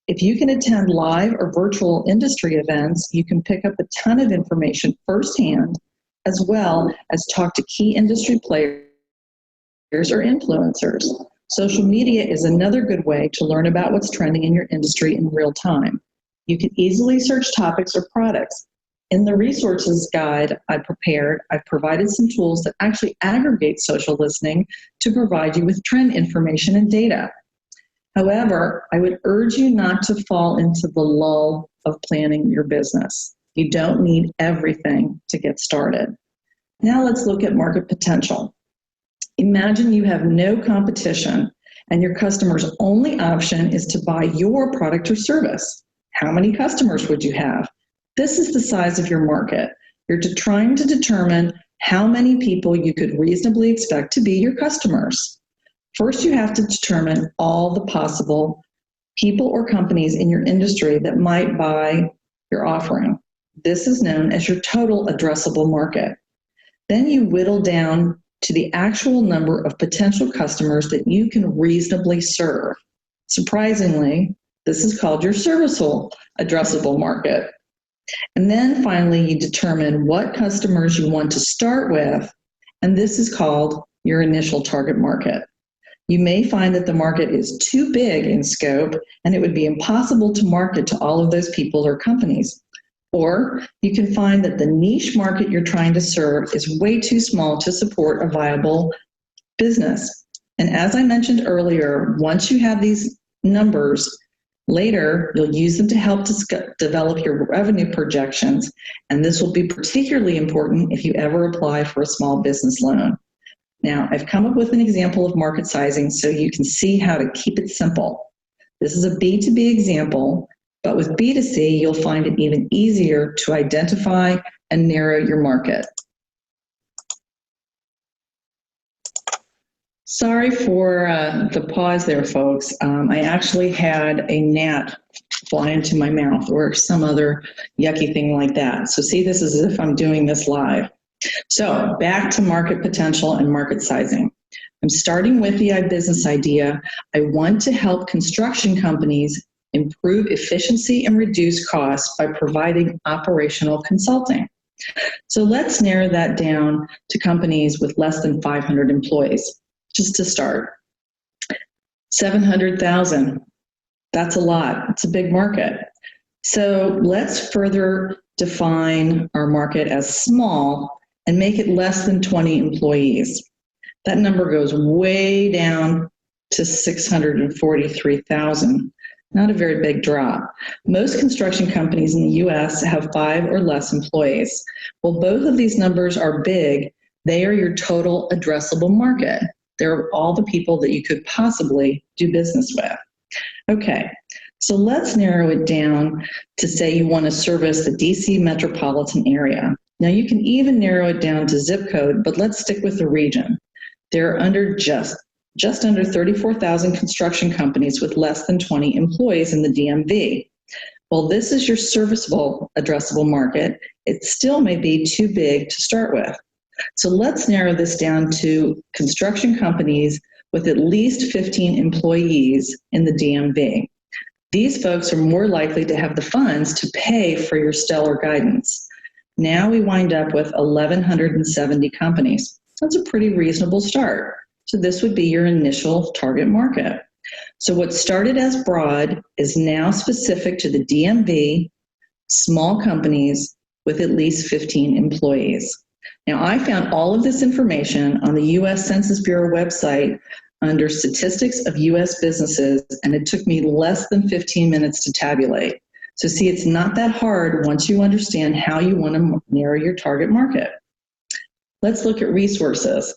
If you can attend live or virtual industry events, you can pick up a ton of information firsthand, as well as talk to key industry players or influencers. Social media is another good way to learn about what's trending in your industry in real time. You can easily search topics or products. In the resources guide I've provided some tools that actually aggregate social listening to provide you with trend information and data. However, I would urge you not to fall into the lull of planning your business. You don't need everything to get started. Now let's look at market potential. Imagine you have no competition and your customer's only option is to buy your product or service. How many customers would you have? This is the size of your market. You're trying to determine how many people you could reasonably expect to be your customers. First, you have to determine all the possible people or companies in your industry that might buy your offering. This is known as your total addressable market. Then you whittle down to the actual number of potential customers that you can reasonably serve. Surprisingly, this is called your serviceable addressable market. And then finally, you determine what customers you want to start with, and this is called your initial target market. You may find that the market is too big in scope and it would be impossible to market to all of those people or companies. Or you can find that the niche market you're trying to serve is way too small to support a viable business. And as I mentioned earlier, once you have these numbers, later you'll use them to help develop your revenue projections, and this will be particularly important if you ever apply for a small business loan. Now, I've come up with an example of market sizing so you can see how to keep it simple. This is a B2B example, but with B2C, you'll find it even easier to identify and narrow your market. Sorry for the pause there, folks. I actually had a gnat fly into my mouth or some other yucky thing like that. So see this as if I'm doing this live. So back to market potential and market sizing. I'm starting with the business idea. I want to help construction companies improve efficiency and reduce costs by providing operational consulting. So let's narrow that down to companies with less than 500 employees, just to start. 700,000, that's a lot. It's a big market. So let's further define our market as small and make it less than 20 employees. That number goes way down to 643,000. Not a very big drop. Most construction companies in the US have 5 or less employees. Well, both of these numbers are big. They are your total addressable market. They're all the people that you could possibly do business with. Okay, so let's narrow it down to say you want to service the DC metropolitan area. Now you can even narrow it down to zip code, but let's stick with the region. There are just under 34,000 construction companies with less than 20 employees in the DMV. Well, this is your serviceable addressable market. It still may be too big to start with. So let's narrow this down to construction companies with at least 15 employees in the DMV. These folks are more likely to have the funds to pay for your stellar guidance. Now we wind up with 1,170 companies. That's a pretty reasonable start. So this would be your initial target market. So what started as broad is now specific to the DMV, small companies with at least 15 employees. Now I found all of this information on the US Census Bureau website under Statistics of US Businesses, and it took me less than 15 minutes to tabulate. So see, it's not that hard once you understand how you want to narrow your target market. Let's look at resources.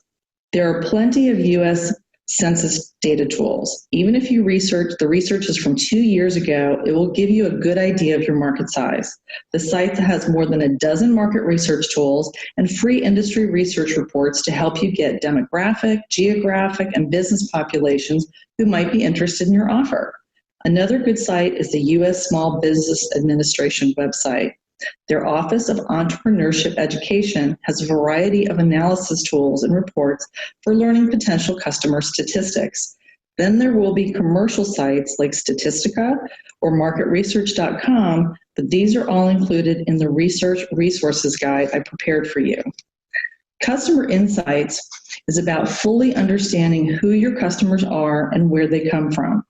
There are plenty of US Census data tools. Even if you the research is from 2 years ago, it will give you a good idea of your market size. The site has more than a dozen market research tools and free industry research reports to help you get demographic, geographic, and business populations who might be interested in your offer. Another good site is the US Small Business Administration website. Their Office of Entrepreneurship Education has a variety of analysis tools and reports for learning potential customer statistics. Then there will be commercial sites like Statistica or marketresearch.com, but these are all included in the research resources guide I prepared for you. Customer insights is about fully understanding who your customers are and where they come from.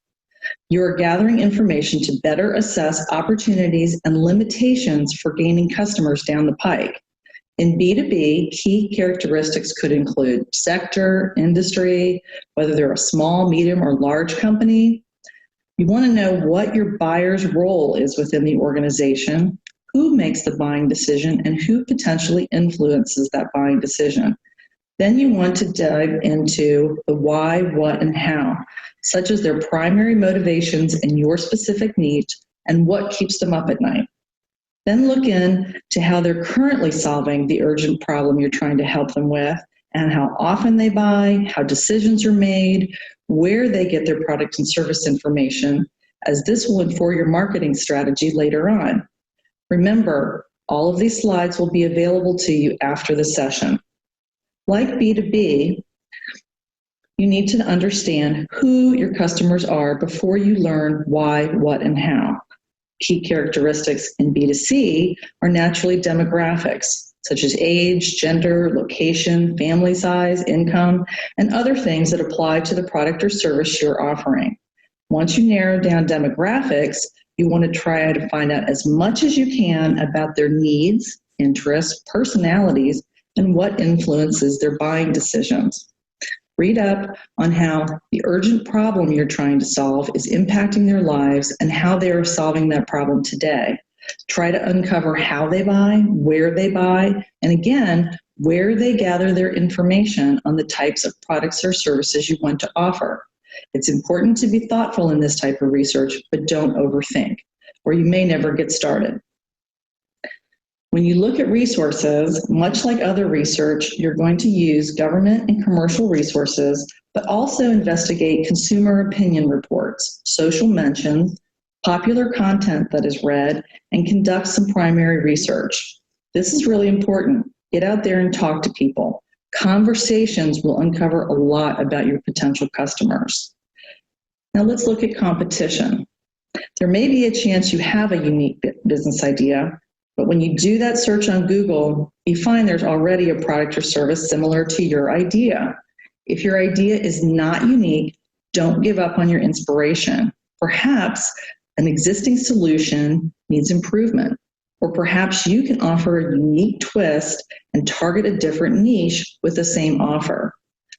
You are gathering information to better assess opportunities and limitations for gaining customers down the pike. In B2B, key characteristics could include sector, industry, whether they're a small, medium, or large company. You want to know what your buyer's role is within the organization, who makes the buying decision, and who potentially influences that buying decision. Then you want to dive into the why, what, and how, such as their primary motivations and your specific needs and what keeps them up at night. Then look into how they're currently solving the urgent problem you're trying to help them with, and how often they buy, how decisions are made, where they get their product and service information, as this will inform your marketing strategy later on. Remember, all of these slides will be available to you after the session. Like B2B, you need to understand who your customers are before you learn why, what, and how. Key characteristics in B2C are naturally demographics, such as age, gender, location, family size, income, and other things that apply to the product or service you're offering. Once you narrow down demographics, you want to try to find out as much as you can about their needs, interests, personalities, and what influences their buying decisions. Read up on how the urgent problem you're trying to solve is impacting their lives and how they are solving that problem today. Try to uncover how they buy, where they buy, and again, where they gather their information on the types of products or services you want to offer. It's important to be thoughtful in this type of research, but don't overthink, or you may never get started. When you look at resources, much like other research, you're going to use government and commercial resources, but also investigate consumer opinion reports, social mentions, popular content that is read, and conduct some primary research. This is really important. Get out there and talk to people. Conversations will uncover a lot about your potential customers. Now let's look at competition. There may be a chance you have a unique business idea, but when you do that search on Google, you find there's already a product or service similar to your idea. If your idea is not unique, don't give up on your inspiration. Perhaps an existing solution needs improvement, or perhaps you can offer a unique twist and target a different niche with the same offer.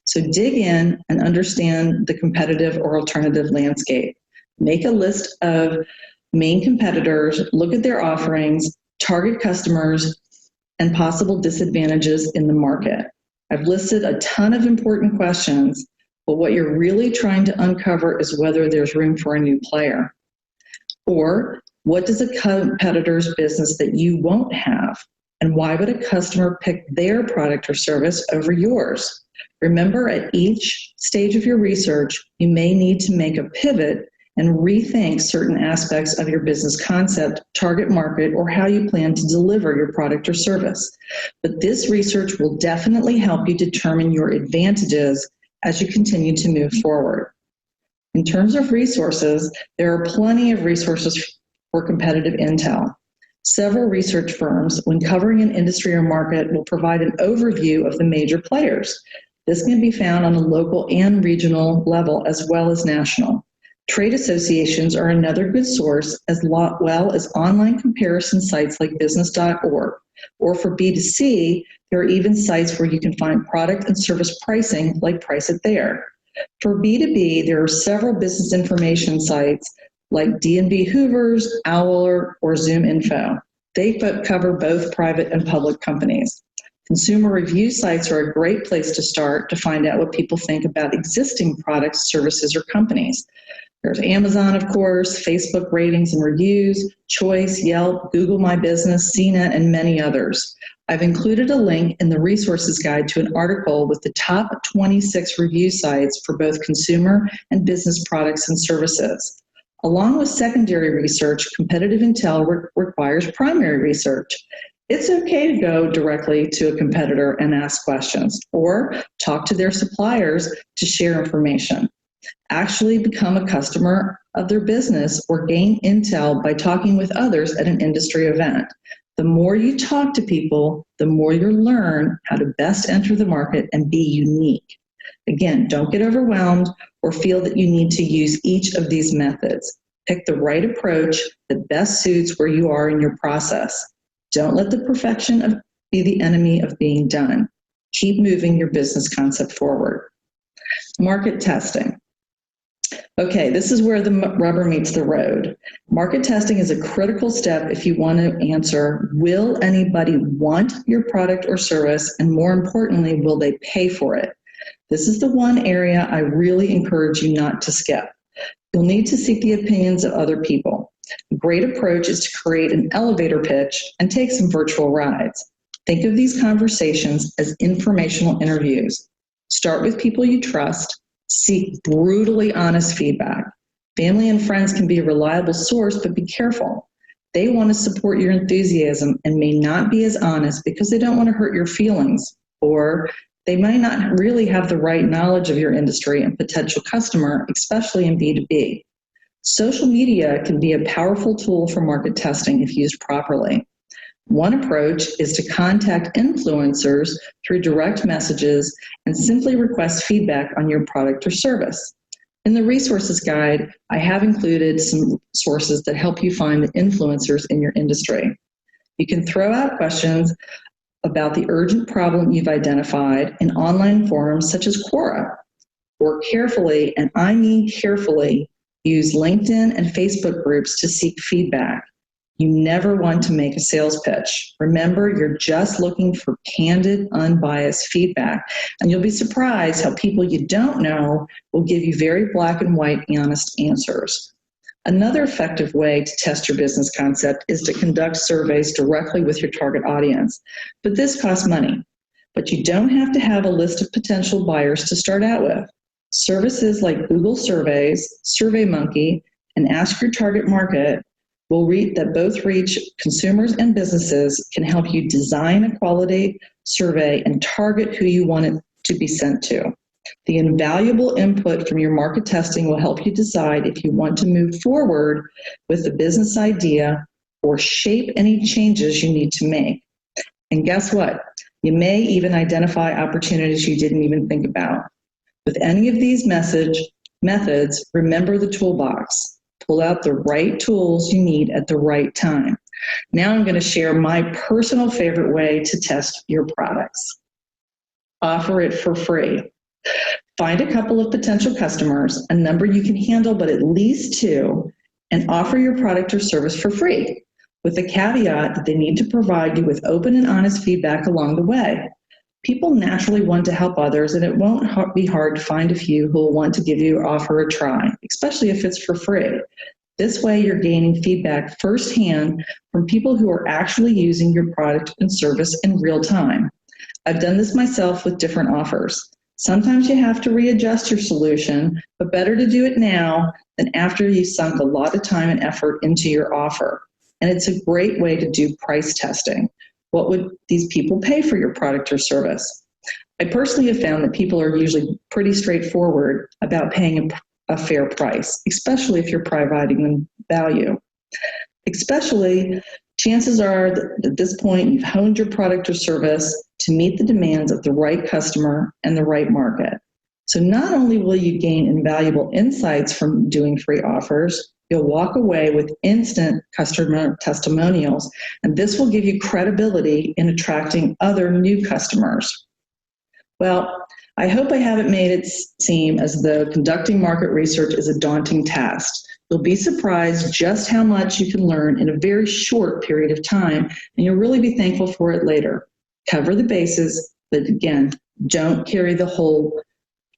So dig in and understand the competitive or alternative landscape. Make a list of main competitors, look at their offerings, target customers, and possible disadvantages in the market. I've listed a ton of important questions, but what you're really trying to uncover is whether there's room for a new player. Or what does a competitor's business that you won't have? And why would a customer pick their product or service over yours? Remember, at each stage of your research, you may need to make a pivot and rethink certain aspects of your business concept, target market, or how you plan to deliver your product or service. But this research will definitely help you determine your advantages as you continue to move forward. In terms of resources, there are plenty of resources for competitive intel. Several research firms, when covering an industry or market, will provide an overview of the major players. This can be found on a local and regional level as well as national. Trade associations are another good source, as well as online comparison sites like business.org. Or for B2C, there are even sites where you can find product and service pricing like Price It There. For B2B, there are several business information sites like D&B Hoovers, Owler, or Zoom Info. They cover both private and public companies. Consumer review sites are a great place to start to find out what people think about existing products, services, or companies. There's Amazon, of course, Facebook ratings and reviews, Choice, Yelp, Google My Business, CNET, and many others. I've included a link in the resources guide to an article with the top 26 review sites for both consumer and business products and services. Along with secondary research, competitive intel requires primary research. It's okay to go directly to a competitor and ask questions, or talk to their suppliers to share information. Actually become a customer of their business or gain intel by talking with others at an industry event. The more you talk to people, the more you learn how to best enter the market and be unique. Again, don't get overwhelmed or feel that you need to use each of these methods. Pick the right approach that best suits where you are in your process. Don't let the perfection be the enemy of being done. Keep moving your business concept forward. Market testing. Okay, this is where the rubber meets the road. Market testing is a critical step if you want to answer, will anybody want your product or service? And more importantly, will they pay for it? This is the one area I really encourage you not to skip. You'll need to seek the opinions of other people. A great approach is to create an elevator pitch and take some virtual rides. Think of these conversations as informational interviews. Start with people you trust. Seek brutally honest feedback. Family and friends can be a reliable source, but be careful. They want to support your enthusiasm and may not be as honest because they don't want to hurt your feelings, or they might not really have the right knowledge of your industry and potential customer, especially in B2B. Social media can be a powerful tool for market testing if used properly. One approach is to contact influencers through direct messages and simply request feedback on your product or service. In the resources guide, I have included some sources that help you find the influencers in your industry. You can throw out questions about the urgent problem you've identified in online forums such as Quora. Work carefully, and I mean carefully, use LinkedIn and Facebook groups to seek feedback. You never want to make a sales pitch. Remember, you're just looking for candid, unbiased feedback, and you'll be surprised how people you don't know will give you very black and white, honest answers. Another effective way to test your business concept is to conduct surveys directly with your target audience. But this costs money. But you don't have to have a list of potential buyers to start out with. Services like Google Surveys, SurveyMonkey, and Ask Your Target Market that both reach consumers and businesses can help you design a quality survey and target who you want it to be sent to. The invaluable input from your market testing will help you decide if you want to move forward with the business idea or shape any changes you need to make. And guess what? You may even identify opportunities you didn't even think about. With any of these methods, remember the toolbox. Pull out the right tools you need at the right time. Now I'm going to share my personal favorite way to test your products. Offer it for free. Find a couple of potential customers, a number you can handle, but at least two, and offer your product or service for free, with the caveat that they need to provide you with open and honest feedback along the way. People naturally want to help others, and it won't be hard to find a few who will want to give your offer a try, especially if it's for free. This way, you're gaining feedback firsthand from people who are actually using your product and service in real time. I've done this myself with different offers. Sometimes you have to readjust your solution, but better to do it now than after you've sunk a lot of time and effort into your offer. And it's a great way to do price testing. What would these people pay for your product or service? I personally have found that people are usually pretty straightforward about paying a fair price, especially if you're providing them value. Especially, chances are that at this point you've honed your product or service to meet the demands of the right customer and the right market. So not only will you gain invaluable insights from doing free offers, you'll walk away with instant customer testimonials, and this will give you credibility in attracting other new customers. Well, I hope I haven't made it seem as though conducting market research is a daunting task. You'll be surprised just how much you can learn in a very short period of time, and you'll really be thankful for it later. Cover the bases, but again, don't carry the whole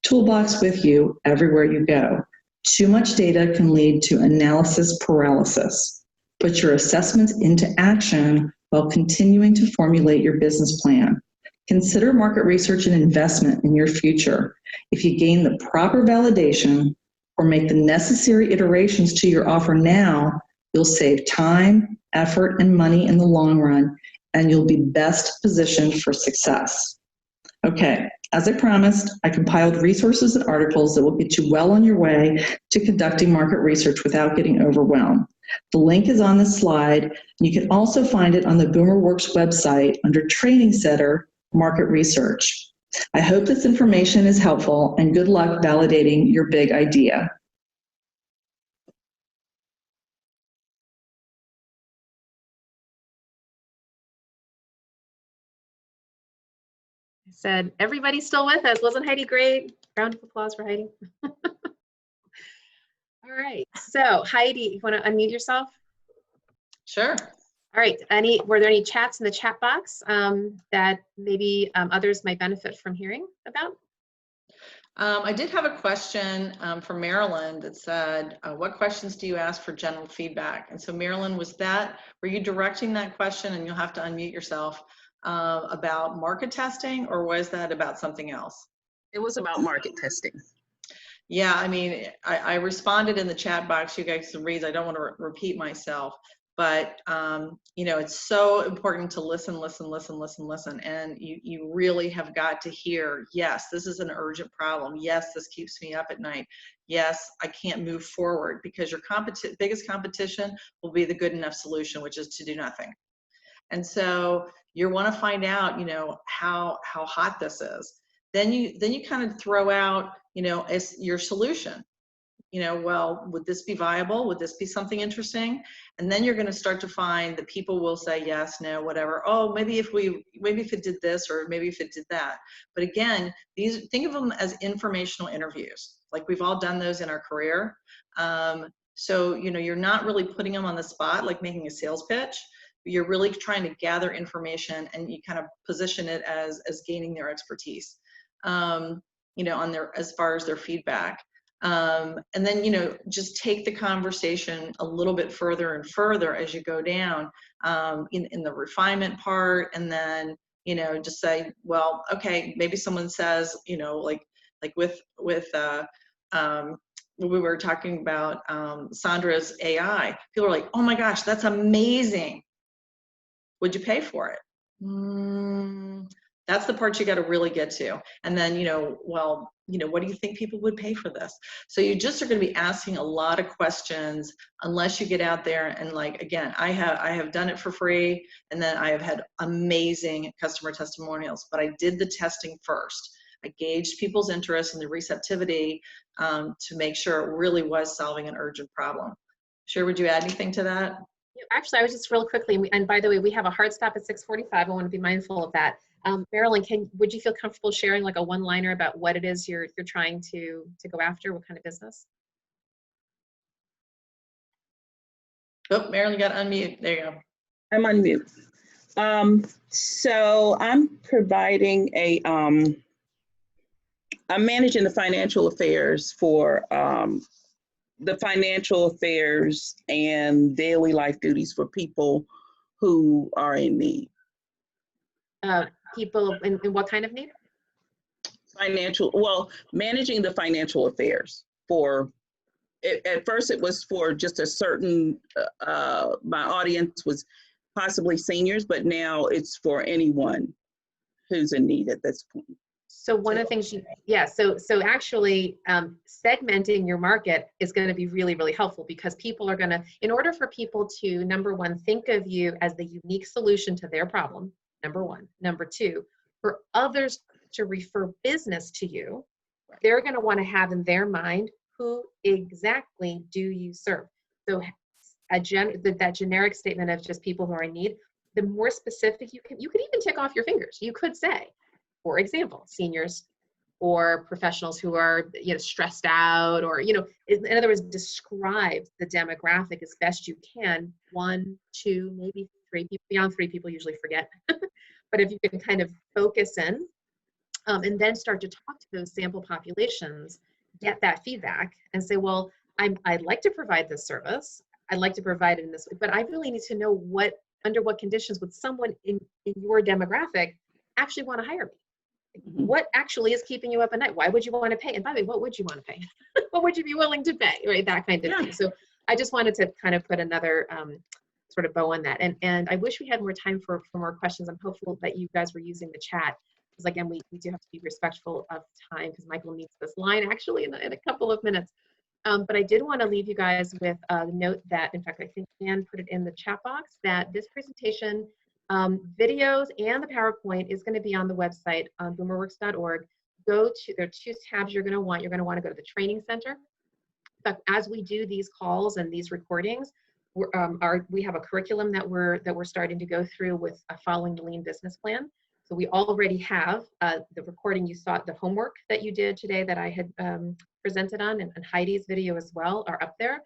toolbox with you everywhere you go. Too much data can lead to analysis paralysis. Put your assessments into action while continuing to formulate your business plan. Consider market research an investment in your future. If you gain the proper validation or make the necessary iterations to your offer now, you'll save time, effort, and money in the long run, and you'll be best positioned for success. Okay, as I promised, I compiled resources and articles that will get you well on your way to conducting market research without getting overwhelmed. The link is on this slide. You can also find it on the BoomerWorks website under Training Center Market Research. I hope this information is helpful, and good luck validating your big idea. I said, everybody's still with us. Wasn't Heidi great? Round of applause for Heidi. All right. So Heidi, you want to unmute yourself? Sure. All right. Were there any chats in the chat box that maybe others might benefit from hearing about? I did have a question from Marilyn that said, what questions do you ask for general feedback? And so Marilyn, were you directing that question, and you'll have to unmute yourself, about market testing, or was that about something else? It was about market testing. Yeah, I mean, I responded in the chat box. You guys can read. I don't want to repeat myself, but you know, it's so important to listen, and you really have got to hear, yes, this is an urgent problem. Yes, this keeps me up at night. Yes, I can't move forward, because your biggest competition will be the good enough solution, which is to do nothing. And so you want to find out, you know, how hot this is. Then you kind of throw out, you know, as your solution. You know, well, would this be viable? Would this be something interesting? And then you're going to start to find that people will say yes, no, whatever. Oh, maybe if it did this, or maybe if it did that. But again, think of them as informational interviews. Like, we've all done those in our career. So, you know, you're not really putting them on the spot, like making a sales pitch. You're really trying to gather information, and you kind of position it as gaining their expertise, you know, as far as their feedback. And then, you know, just take the conversation a little bit further and further as you go down in the refinement part. And then, you know, just say, well, okay, maybe someone says, you know, like with we were talking about Sandra's AI. People are like, oh my gosh, that's amazing. Would you pay for it? That's the part you got to really get to. And then, you know, well, you know, what do you think people would pay for this? So you just are going to be asking a lot of questions, unless you get out there and, like, again, I have done it for free, and then I have had amazing customer testimonials, but I did the testing first. I gauged people's interest and the receptivity to make sure it really was solving an urgent problem. Sure, would you add anything to that? Actually, I was just real quickly, and by the way, we have a hard stop at 6:45. I want to be mindful of that. Marilyn, would you feel comfortable sharing like a one-liner about what it is you're trying to go after? What kind of business? Oh, Marilyn, you got to unmute. There you go. I'm on mute. So I'm providing I'm managing the financial affairs for the financial affairs and daily life duties for people who are in need. People in what kind of need? Managing the financial affairs for, at first it was for just a certain, my audience was possibly seniors, but now it's for anyone who's in need at this point. So one of the things so actually segmenting your market is going to be really, really helpful, because people are going to, in order for people to, number one, think of you as the unique solution to their problem, number one. Number two, for others to refer business to you, they're going to want to have in their mind, who exactly do you serve? So that generic statement of just people who are in need, the more specific you could even tick off your fingers. You could say, for example, seniors or professionals who are, you know, stressed out, or, you know, in other words, describe the demographic as best you can. 1, 2, maybe 3 people. Beyond 3 people usually forget. But if you can kind of focus in and then start to talk to those sample populations, get that feedback and say, well, I'd like to provide this service. I'd like to provide it in this way, but I really need to know under what conditions would someone in your demographic actually want to hire me? What actually is keeping you up at night? Why would you want to pay? And by the way, what would you want to pay? What would you be willing to pay? Right, that kind of thing. So I just wanted to kind of put another sort of bow on that. And I wish we had more time for more questions. I'm hopeful that you guys were using the chat, because again, we do have to be respectful of time, because Michael needs this line actually in a couple of minutes. But I did want to leave you guys with a note that, in fact, I think Dan put it in the chat box, that this presentation Videos and the PowerPoint is going to be on the website on boomerworks.org. There are 2 tabs you're going to want. You're going to want to go to the training center. But as we do these calls and these recordings, we have a curriculum that we're starting to go through with following the Lean Business Plan. So we already have the recording you saw, the homework that you did today that I had presented on, and Heidi's video as well are up there.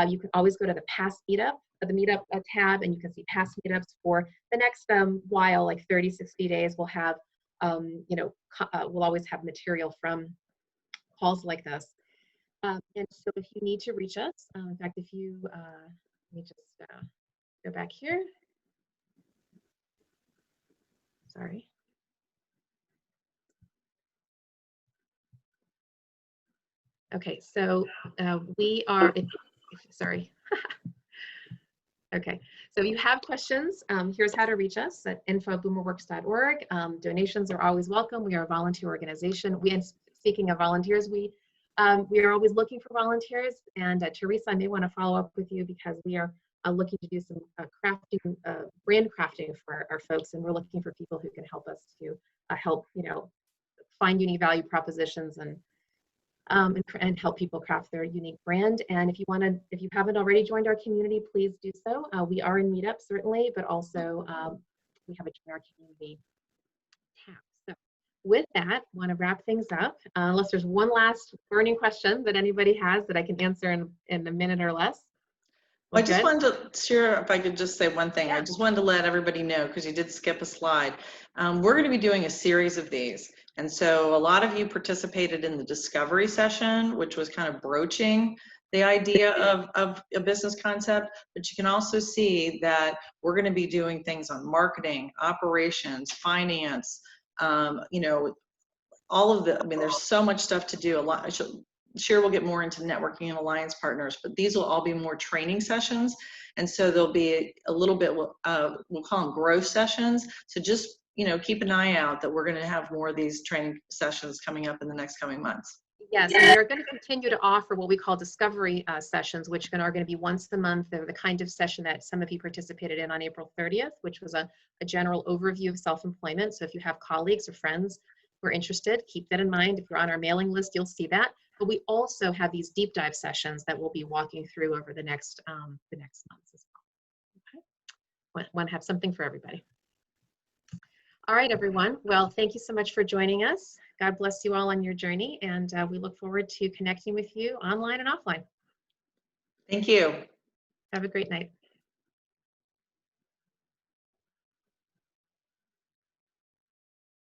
You can always go to the past Meetup, the Meetup tab, and you can see past Meetups for the next while, like 30, 60 days. We'll have, we'll always have material from calls like this. And so if you need to reach us, in fact, if you, let me just go back here. Sorry. Okay, so we are, sorry. Okay, so if you have questions, here's how to reach us at info@boomerworks.org. Donations are always welcome. We are a volunteer organization. Speaking of volunteers, we are always looking for volunteers. And Teresa, I may want to follow up with you because we are looking to do some crafting, brand crafting for our folks, and we're looking for people who can help us to help, find unique value propositions and help people craft their unique brand. And if you haven't already joined our community, please do so. We are in Meetup certainly, but also we have a Join Our Community tab. So with that, I want to wrap things up. Unless there's one last burning question that anybody has that I can answer in a minute or less. I just wanted to share, if I could just say one thing. Yeah. I just wanted to let everybody know, because you did skip a slide. We're going to be doing a series of these. And so a lot of you participated in the discovery session, which was kind of broaching the idea of a business concept. But you can also see that we're going to be doing things on marketing, operations, finance, all of there's so much stuff to do. Sure, we'll get more into networking and alliance partners, but these will all be more training sessions. And so there'll be a little bit, we'll call them growth sessions. So just, keep an eye out that we're going to have more of these training sessions coming up in the next coming months. Yes, and we're going to continue to offer what we call discovery sessions, which are going to be once a month. They're the kind of session that some of you participated in on April 30th, which was a general overview of self-employment. So if you have colleagues or friends who are interested, keep that in mind. If you're on our mailing list, you'll see that. But we also have these deep dive sessions that we'll be walking through over the next months as well. Okay, want to have something for everybody. All right, everyone. Well, thank you so much for joining us. God bless you all on your journey, and we look forward to connecting with you online and offline. Thank you. Have a great night.